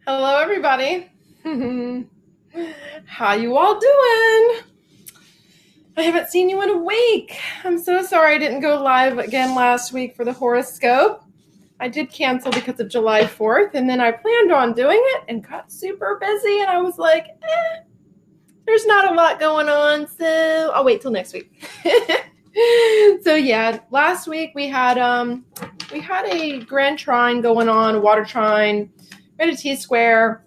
Hello, everybody. How you all doing? I haven't seen you in a week. I'm so sorry I didn't go live again last week for the horoscope. I did cancel because of July 4th, and then I planned on doing it and got super busy, and I was like, there's not a lot going on, so I'll wait till next week. So yeah, last week we had a grand trine going on, a water trine, we had a T-square.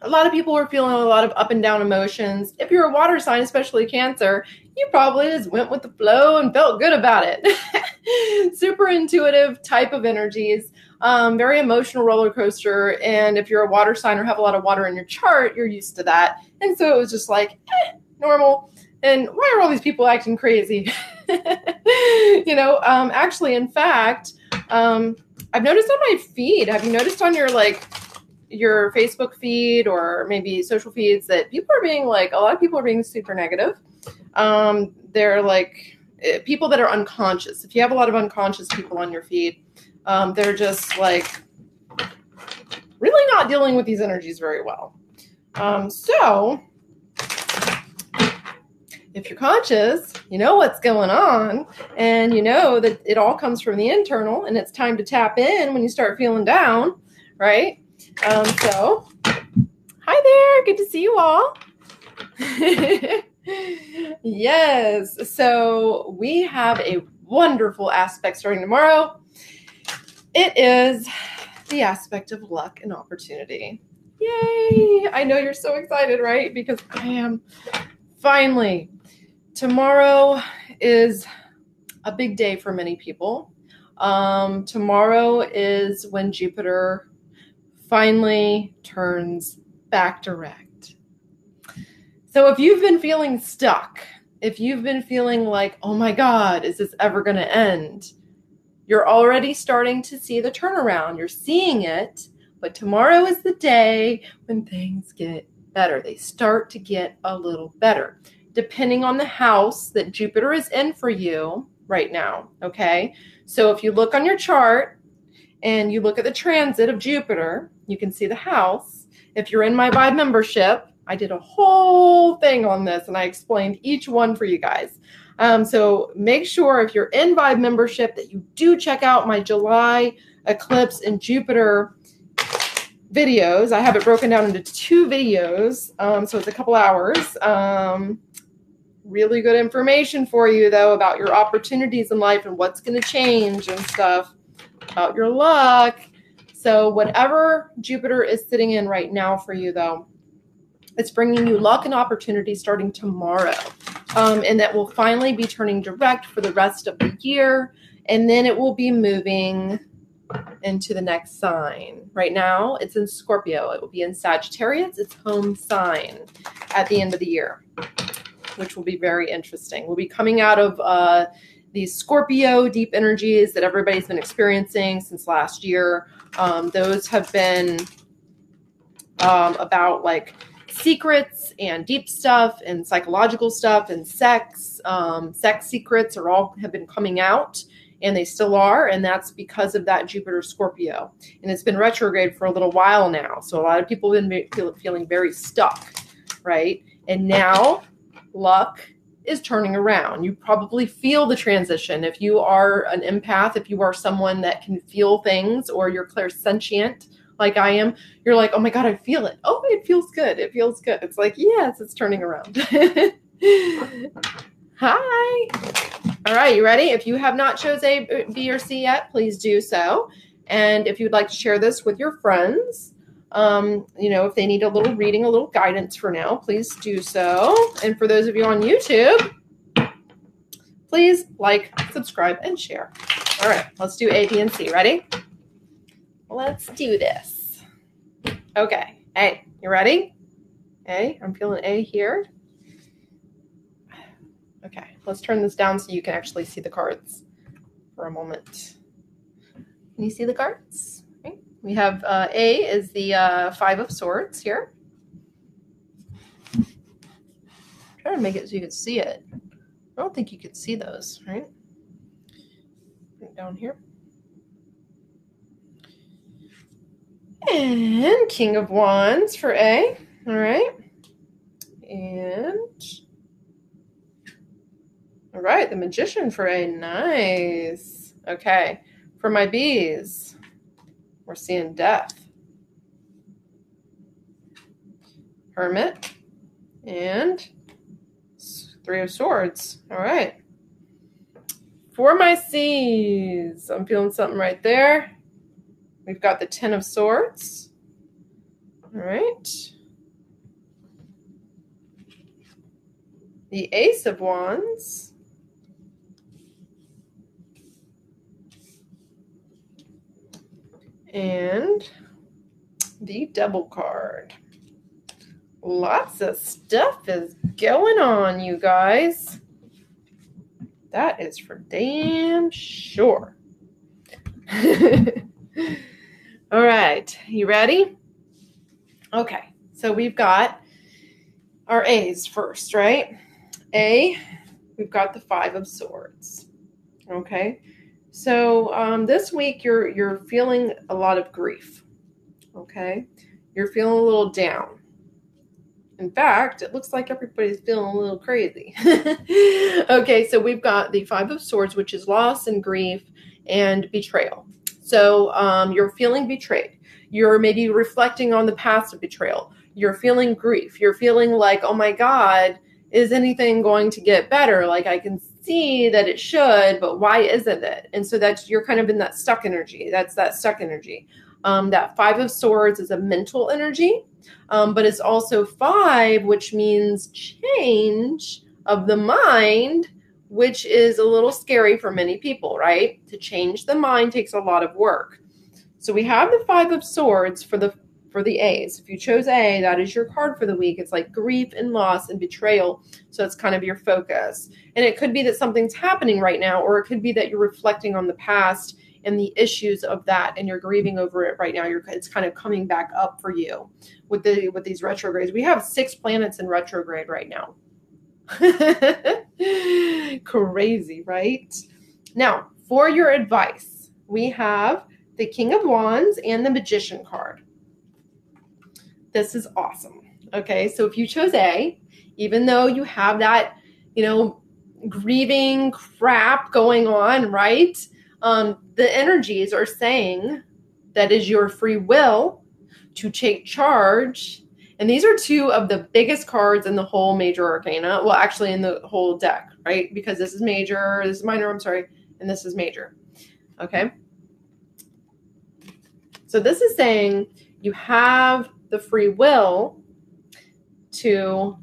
A lot of people were feeling a lot of up and down emotions. If you're a water sign, especially Cancer, you probably just went with the flow and felt good about it. Super intuitive type of energies, very emotional roller coaster. And if you're a water sign or have a lot of water in your chart, you're used to that. And so it was just like, normal. And why are all these people acting crazy? Actually, in fact, I've noticed on my feed, have you noticed on your Facebook feed or maybe social feeds that people are being a lot of people are being super negative. They're like people that are unconscious. If you have a lot of unconscious people on your feed, they're just like really not dealing with these energies very well. So if you're conscious, you know what's going on, and you know that it all comes from the internal, and it's time to tap in when you start feeling down, right? So, hi there. Good to see you all. Yes. So we have a wonderful aspect starting tomorrow. It is the aspect of luck and opportunity. Yay. I know you're so excited, right? Because I am. Finally, tomorrow is a big day for many people. Tomorrow is when Jupiter finally turns back direct. So if you've been feeling stuck, if you've been feeling like, oh my God, is this ever going to end? You're already starting to see the turnaround. You're seeing it, but tomorrow is the day when things get better. They start to get a little better, depending on the house that Jupiter is in for you right now, okay? So if you look on your chart and you look at the transit of Jupiter, you can see the house. If you're in my Vibe membership, I did a whole thing on this and I explained each one for you guys. So make sure if you're in Vibe membership that you do check out my July eclipse and Jupiter videos. I have it broken down into 2 videos, so it's a couple hours. Really good information for you, though, about your opportunities in life and what's going to change and stuff, about your luck. So whatever Jupiter is sitting in right now for you, though, it's bringing you luck and opportunity starting tomorrow. And that will finally be turning direct for the rest of the year. And then it will be moving into the next sign. Right now, it's in Scorpio. It will be in Sagittarius, its home sign, at the end of the year, which will be very interesting. We'll be coming out of these Scorpio deep energies that everybody's been experiencing since last year. Those have been about like secrets and deep stuff and psychological stuff and sex. Sex secrets have been coming out, and they still are, and that's because of that Jupiter Scorpio. And it's been retrograde for a little while now, so a lot of people have been feeling very stuck, right? And now luck is turning around. You probably feel the transition. If you are an empath, if you are someone that can feel things, or you're clairsentient like I am, you're like, oh my God, I feel it. Oh, it feels good. It feels good. It's like, yes, it's turning around. Hi. All right, you ready? If you have not chose A, B, or C yet, please do so. And if you'd like to share this with your friends, if they need a little reading, a little guidance for now, please do so. And for those of you on YouTube, please like, subscribe, and share. All right, let's do A, B, and C. Ready? Let's do this. Okay, A, you ready? A, I'm feeling A here. Okay, let's turn this down so you can actually see the cards for a moment. Can you see the cards? Okay. We have A is the 5 of Swords here. Try to make it so you can see it. I don't think you could see those, right? Right down here. And King of Wands for A. All right. And all right, the Magician for A. Nice. Okay. For my Bs, we're seeing Death, Hermit, and Three of Swords. All right. For my Cs, I'm feeling something right there. We've got the Ten of Swords. All right. The Ace of Wands. And the Devil card. Lots of stuff is going on, you guys. That is for damn sure. All right, you ready? Okay, so we've got our A's first, right? A, we've got the Five of Swords. Okay, so this week you're feeling a lot of grief. Okay, you're feeling a little down. In fact, it looks like everybody's feeling a little crazy. Okay, so we've got the Five of Swords, which is loss and grief and betrayal. So you're feeling betrayed. You're maybe reflecting on the past of betrayal. You're feeling grief. You're feeling like, oh my God, is anything going to get better? Like I can see that it should, but why isn't it? And so you're kind of in that stuck energy. That's that stuck energy. That Five of Swords is a mental energy. But it's also 5, which means change of the mind, which is a little scary for many people, right? To change the mind takes a lot of work. So we have the 5 of Swords for the A's. If you chose A, that is your card for the week. It's like grief and loss and betrayal. So it's kind of your focus. And it could be that something's happening right now, or it could be that you're reflecting on the past and the issues of that, and you're grieving over it right now. It's kind of coming back up for you with these retrogrades. We have 6 planets in retrograde right now. Crazy, right? Now, for your advice, we have the King of Wands and the Magician card. This is awesome. Okay, so if you chose A, even though you have that, grieving crap going on, right? The energies are saying that is your free will to take charge. And these are 2 of the biggest cards in the whole major arcana. Well, actually in the whole deck, right? Because this is major, this is minor, and this is major. Okay. So this is saying you have the free will to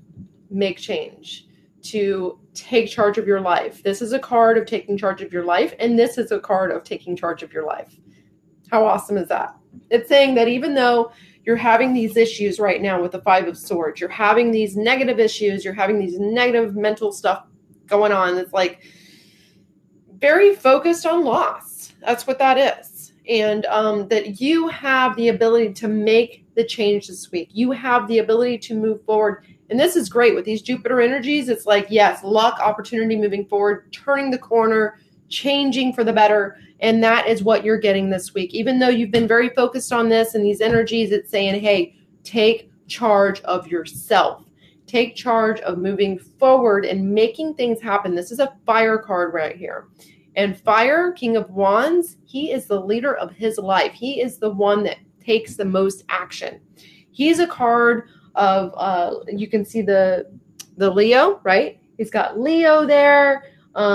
make change, to take charge of your life. This is a card of taking charge of your life, and this is a card of taking charge of your life. How awesome is that? It's saying that even though you're having these issues right now with the Five of Swords, you're having these negative issues, you're having these negative mental stuff going on. It's like very focused on loss. That's what that is. And that you have the ability to make the change this week. You have the ability to move forward. And this is great with these Jupiter energies. It's like, yes, luck, opportunity, moving forward, turning the corner, changing for the better. And that is what you're getting this week. Even though you've been very focused on this and these energies, it's saying, hey, take charge of yourself. Take charge of moving forward and making things happen. This is a fire card right here. And fire, King of Wands, he is the leader of his life. He is the one that takes the most action. He's a card of, you can see the Leo, right? He's got Leo there.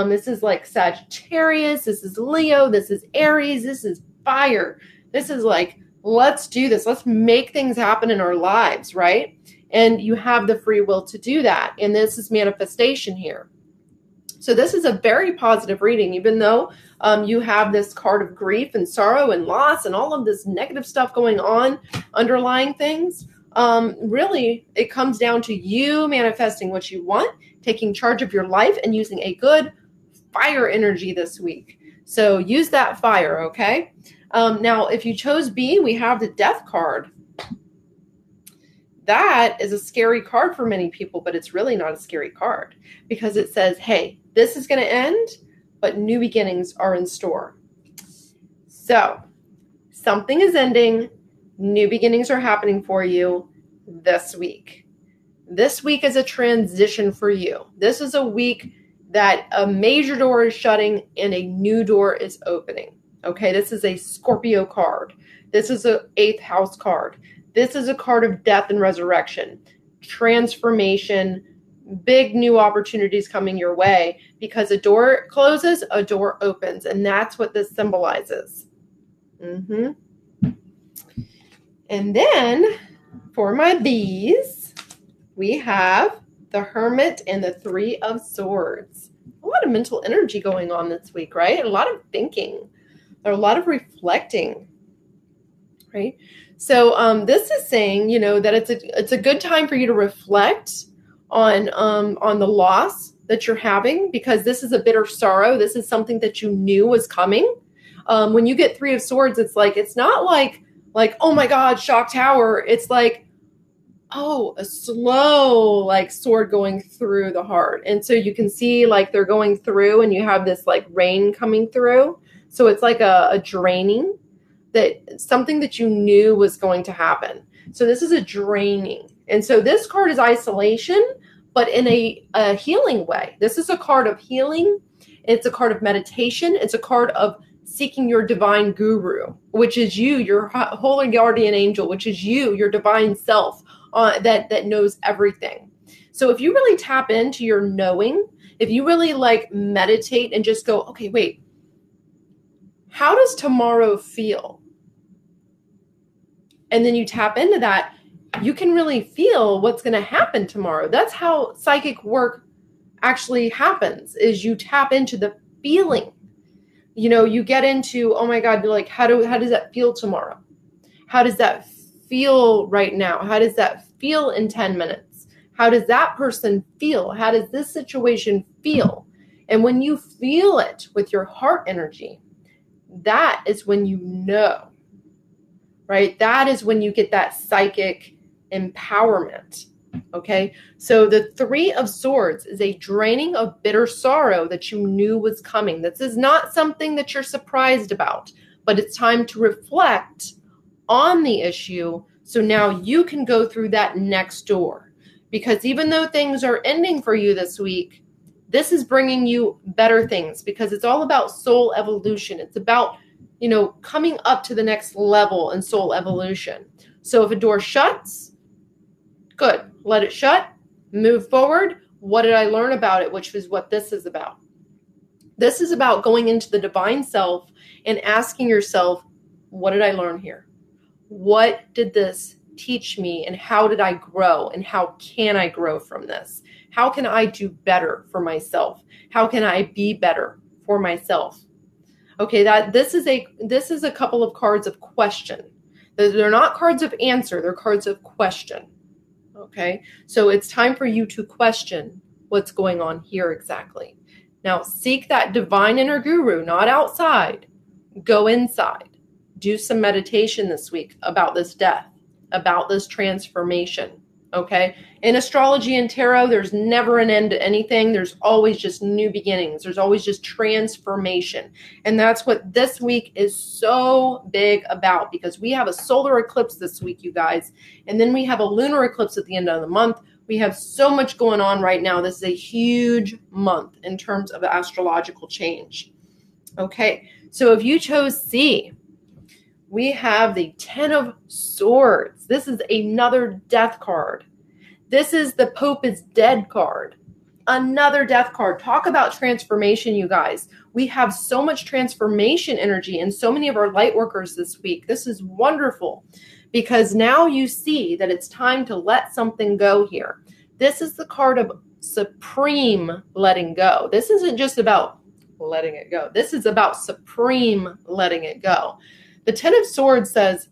This is like Sagittarius. This is Leo. This is Aries. This is fire. This is like, let's do this. Let's make things happen in our lives, right? And you have the free will to do that. And this is manifestation here. So this is a very positive reading, even though you have this card of grief and sorrow and loss and all of this negative stuff going on, underlying things. Really, it comes down to you manifesting what you want, taking charge of your life, and using a good fire energy this week. So use that fire, okay? Now, if you chose B, we have the Death card. That is a scary card for many people, but it's really not a scary card because it says, hey, this is going to end, but new beginnings are in store. So something is ending, New beginnings are happening for you this week. This week is a transition for you. This is a week that a major door is shutting and a new door is opening. Okay, this is a Scorpio card. This is an 8th house card. This is a card of death and resurrection, transformation, big new opportunities coming your way, because a door closes, a door opens, and that's what this symbolizes. And then for my B's, we have the Hermit and the 3 of Swords. A lot of mental energy going on this week, right? A lot of thinking, a lot of reflecting, right? So this is saying, you know, that it's a good time for you to reflect on the loss that you're having, because this is a bitter sorrow. This is something that you knew was coming. When you get 3 of Swords, it's not like, oh my God, shock tower. It's like, oh, a slow like sword going through the heart. And so you can see like they're going through and you have this like rain coming through. So it's like a draining, that something that you knew was going to happen. So this is a draining. And so this card is isolation, but in a healing way. This is a card of healing. It's a card of meditation. It's a card of seeking your divine guru, which is you, your holy guardian angel, which is you, your divine self that knows everything. So if you really tap into your knowing, if you really like meditate and just go, okay, wait, how does tomorrow feel? And then you tap into that, you can really feel what's going to happen tomorrow. That's how psychic work actually happens, is you tap into the feeling. You know, you get into, oh my God, like, how does that feel tomorrow? How does that feel right now? How does that feel in 10 minutes? How does that person feel? How does this situation feel? And when you feel it with your heart energy, that is when you know, right? That is when you get that psychic empowerment. Okay. So the 3 of Swords is a draining of bitter sorrow that you knew was coming. This is not something that you're surprised about, but it's time to reflect on the issue. So now you can go through that next door, because even though things are ending for you this week, this is bringing you better things, because it's all about soul evolution. It's about, you know, coming up to the next level in soul evolution. So if a door shuts, good. Let it shut, move forward. What did I learn about it? Which is what this is about. This is about going into the divine self and asking yourself, what did I learn here? What did this teach me? And how did I grow? And how can I grow from this? How can I do better for myself? How can I be better for myself? Okay, this is a couple of cards of question. They're not cards of answer, they're cards of question. Okay, so it's time for you to question what's going on here exactly. Now, seek that divine inner guru, not outside. Go inside. Do some meditation this week about this death, about this transformation. Okay, in astrology and tarot, there's never an end to anything. There's always just new beginnings. There's always just transformation. And that's what this week is so big about, because we have a solar eclipse this week, you guys. And then we have a lunar eclipse at the end of the month. We have so much going on right now. This is a huge month in terms of astrological change. Okay, so if you chose C, we have the 10 of Swords. This is another death card. This is the Pope is dead card. Another death card. Talk about transformation, you guys. We have so much transformation energy in so many of our light workers this week. This is wonderful, because now you see that it's time to let something go here. This is the card of supreme letting go. This isn't just about letting it go. This is about supreme letting it go. The 10 of Swords says,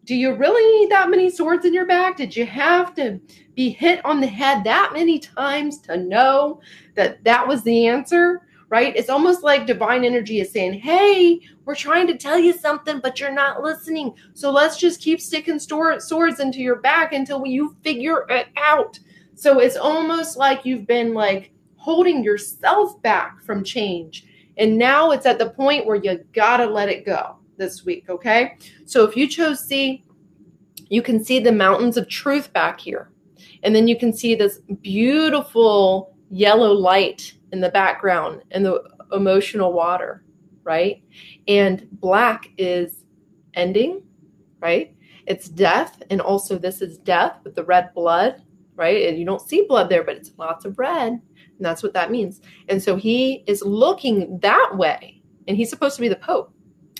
do you really need that many swords in your back? Did you have to be hit on the head that many times to know that that was the answer, right? It's almost like divine energy is saying, hey, we're trying to tell you something, but you're not listening. So let's just keep sticking swords into your back until you figure it out. So it's almost like you've been like holding yourself back from change. And now it's at the point where you gotta let it go this week, okay? So if you chose C, You can see the mountains of truth back here. And then you can see this beautiful yellow light in the background and the emotional water, right? And black is ending, right? It's death. And also this is death with the red blood, right? And you don't see blood there, but it's lots of red. And that's what that means. And so he is looking that way. And he's supposed to be the Pope.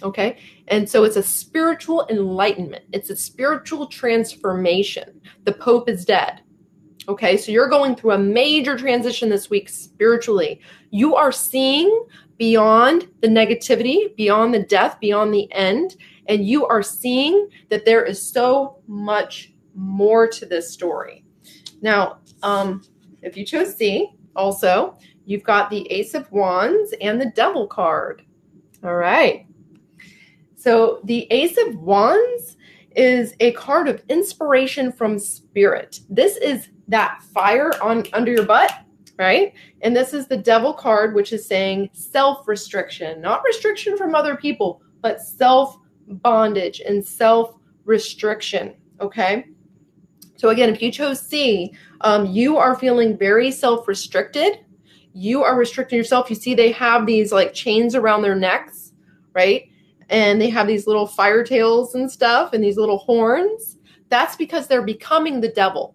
Okay. And so it's a spiritual enlightenment. It's a spiritual transformation. The Pope is dead. Okay. So you're going through a major transition this week spiritually. You are seeing beyond the negativity, beyond the death, beyond the end. And you are seeing that there is so much more to this story. Now, if you chose C, also, you've got the Ace of Wands and the Devil card. All right. So the Ace of Wands is a card of inspiration from spirit. This is that fire under your butt, right? And this is the Devil card, which is saying self-restriction, not restriction from other people, but self-bondage and self-restriction, okay? So again, if you chose C, you are feeling very self-restricted. You are restricting yourself. You see they have these like chains around their necks, right? And they have these little fire tails and stuff and these little horns. That's because they're becoming the devil,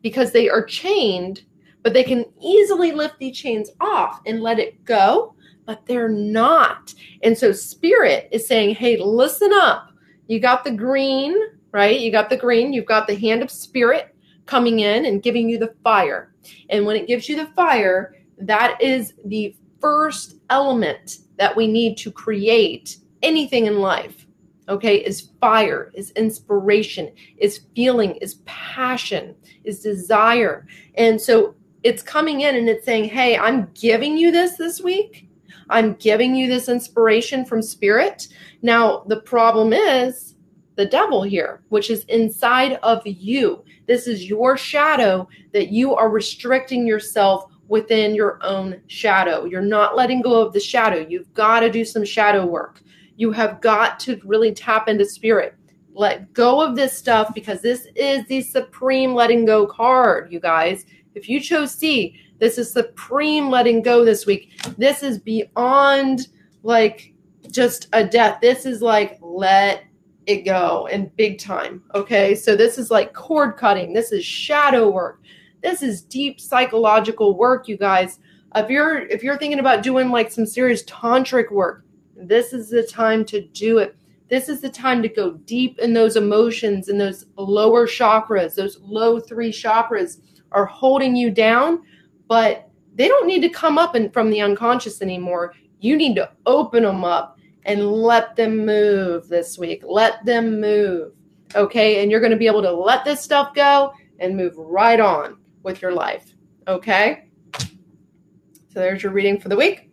because they are chained, but they can easily lift these chains off and let it go, but they're not. And so spirit is saying, hey, listen up. You got the green, right? You got the green. You've got the hand of spirit coming in and giving you the fire. And when it gives you the fire, that is the first element that we need to create anything in life, okay, is fire, is inspiration, is feeling, is passion, is desire. And so it's coming in and it's saying, hey, I'm giving you this week. I'm giving you this inspiration from spirit. Now, the problem is the devil here, which is inside of you. This is your shadow that you are restricting yourself within your own shadow. You're not letting go of the shadow. You've got to do some shadow work. You have got to really tap into spirit. Let go of this stuff because this is the supreme letting go card, you guys. If you chose C, this is supreme letting go this week. This is beyond like just a death. This is like let it go and big time. Okay. So this is like cord cutting. This is shadow work. This is deep psychological work, you guys. If you're thinking about doing like some serious tantric work, this is the time to do it. This is the time to go deep in those emotions and those lower chakras. Those low 3 chakras are holding you down, but they don't need to come up from the unconscious anymore. You need to open them up and let them move this week. Let them move. Okay. And you're going to be able to let this stuff go and move right on with your life. Okay. So there's your reading for the week.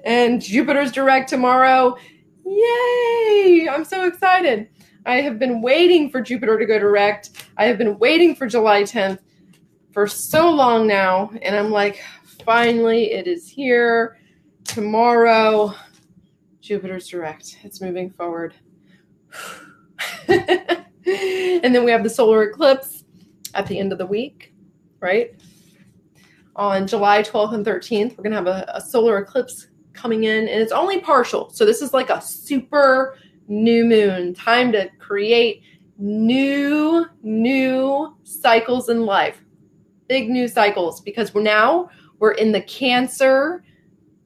And Jupiter's direct tomorrow. Yay! I'm so excited. I have been waiting for Jupiter to go direct. I have been waiting for July 10th for so long now. And I'm like, finally, it is here. Tomorrow, Jupiter's direct. It's moving forward. And then we have the solar eclipse at the end of the week, right? On July 12th and 13th, we're going to have a solar eclipse coming in, and it's only partial. So this is like a super new moon, time to create new cycles in life, big new cycles, because we're in the Cancer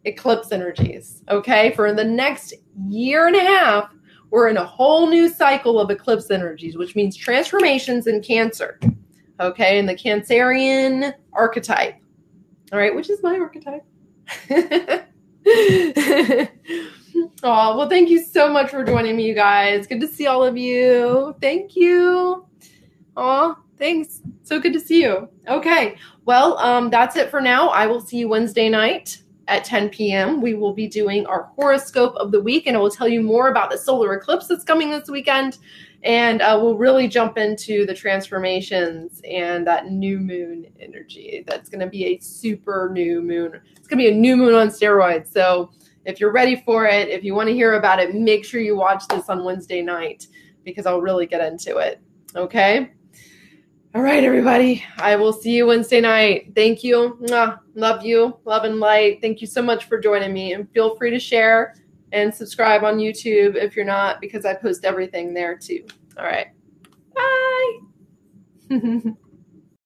eclipse energies, okay? For the next year and a half, we're in a whole new cycle of eclipse energies, which means transformations in Cancer, okay? In the Cancerian archetype. All right, which is my archetype. Oh, well, thank you so much for joining me, you guys. Good to see all of you. Thank you. Oh, thanks. So good to see you. Okay, well, that's it for now. I will see you Wednesday night at 10 p.m. We will be doing our horoscope of the week, and I will tell you more about the solar eclipse that's coming this weekend. And we'll really jump into the transformations and that new moon energy. That's going to be a super new moon. It's going to be a new moon on steroids. So if you're ready for it, if you want to hear about it, make sure you watch this on Wednesday night because I'll really get into it. Okay? All right, everybody. I will see you Wednesday night. Thank you. Mwah. Love you. Love and light. Thank you so much for joining me. And feel free to share and subscribe on YouTube if you're not, because I post everything there too. All right. Bye.